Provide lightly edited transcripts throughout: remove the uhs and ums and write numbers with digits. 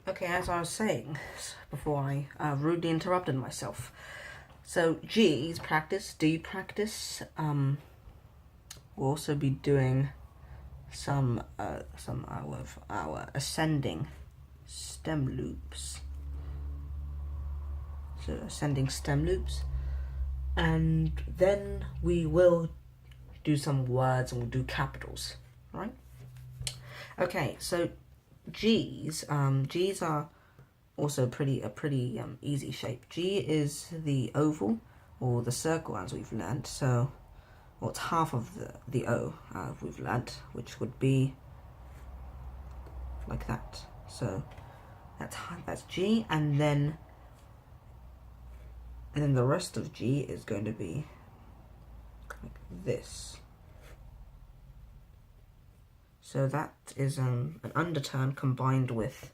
Okay, as I was saying before I rudely interrupted myself. So G's practice, D practice. We'll also be doing some of our ascending stem loops. So ascending stem loops, and then we will do some words and we'll do capitals, right? Okay, so G's are also a pretty easy shape. G is the oval or the circle, as we've learned. So, well, it's half of the O we've learned, which would be like that. So that's G, and then the rest of G is going to be like this. So that is an underturn combined with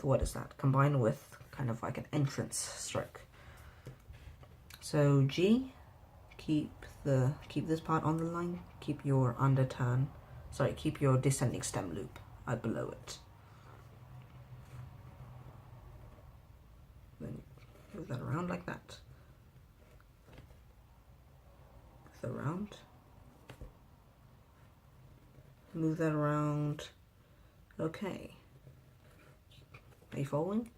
what is that? Combined with kind of like an entrance stroke. So G, keep this part on the line. Keep your underturn. Sorry, keep your descending stem loop below it. Then move that around like that. Move that around. Move that around. Okay. Are you following?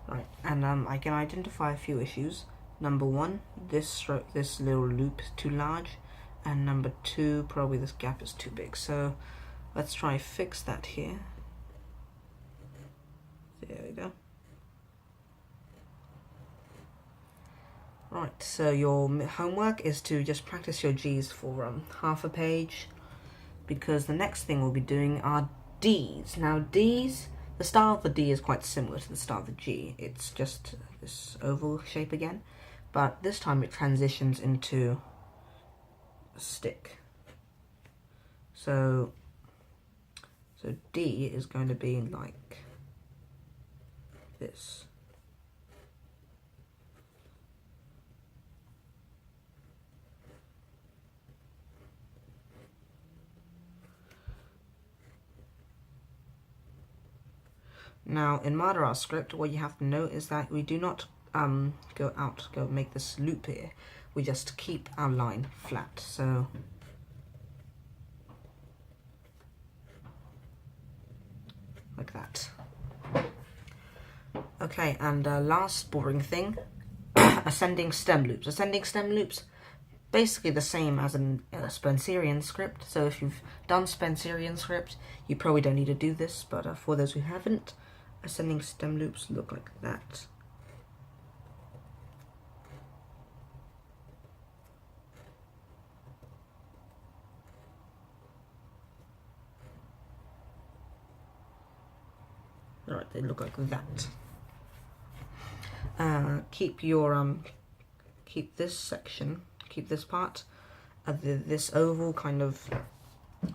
Right, and I can identify a few issues. Number one, this little loop is too large, and number two, probably this gap is too big. So let's try fix that here. There we go. Right, so your homework is to just practice your G's for half a page, because the next thing we'll be doing are D's. Now D's, the style of the D is quite similar to the style of the G. It's just this oval shape again, but this time it transitions into a stick. So D is going to be like this. Now in Madarasz script, what you have to know is that we do not go make this loop here. We just keep our line flat. So like that. Okay, and last boring thing, ascending stem loops. Ascending stem loops, basically the same as in Spencerian script. So if you've done Spencerian script, you probably don't need to do this, but for those who haven't, ascending stem loops look like that. Alright, they look like that. Keep this section, keep this part, this oval kind of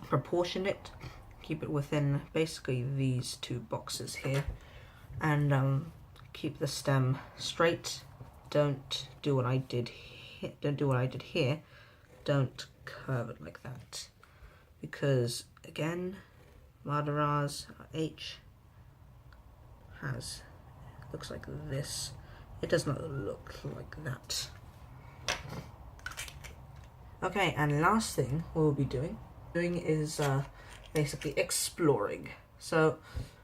proportionate. Keep it within basically these two boxes here, and keep the stem straight. Don't do what I did here. Don't curve it like that, because again, Madarasz H looks like this. It does not look like that. Okay, and last thing we'll be doing is basically exploring. So,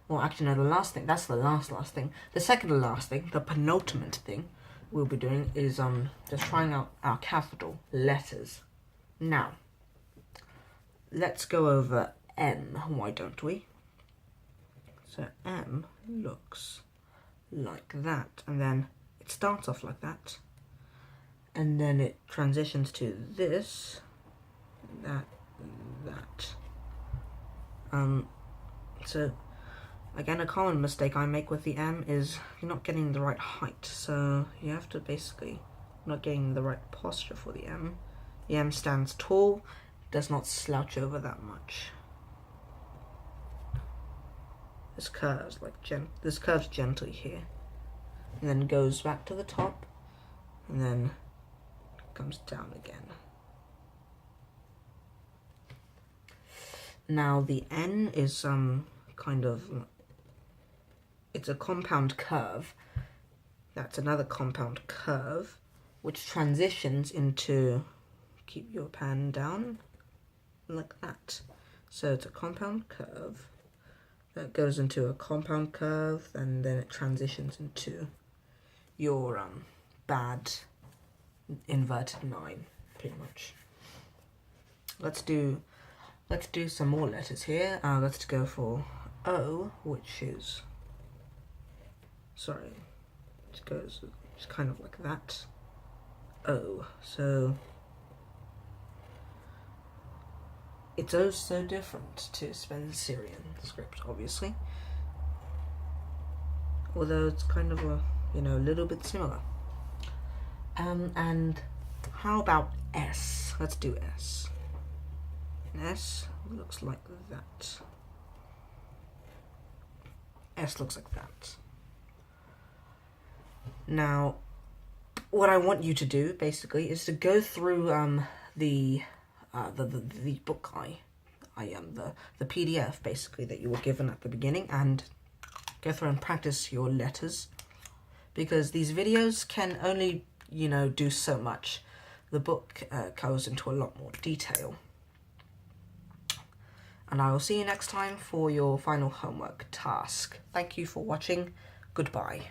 well, actually no, the last thing, that's the last thing. The second to last thing, the penultimate thing we'll be doing is just trying out our capital letters. Now, let's go over M, why don't we? So M looks like that, and then it starts off like that, and then it transitions to this, that. So again, a common mistake I make with the M is you're not getting the right height, so you have to basically not getting the right posture for the M. The M stands tall, does not slouch over that much. this curves this curves gently here, and then goes back to the top, and then comes down again. Now the N is it's a compound curve. That's another compound curve, which transitions into, keep your pen down, like that. So it's a compound curve that goes into a compound curve, and then it transitions into your bad inverted 9, pretty much. Let's do some more letters here. Let's go for O, which is, sorry, it goes just kind of like that. O. So it's oh so different to Spencerian script, obviously. Although it's kind of a little bit similar. And how about S? Let's do S. S looks like that. S looks like that. Now, what I want you to do basically is to go through the book the PDF basically that you were given at the beginning, and go through and practice your letters, because these videos can only do so much. The book goes into a lot more detail. And I will see you next time for your final homework task. Thank you for watching. Goodbye.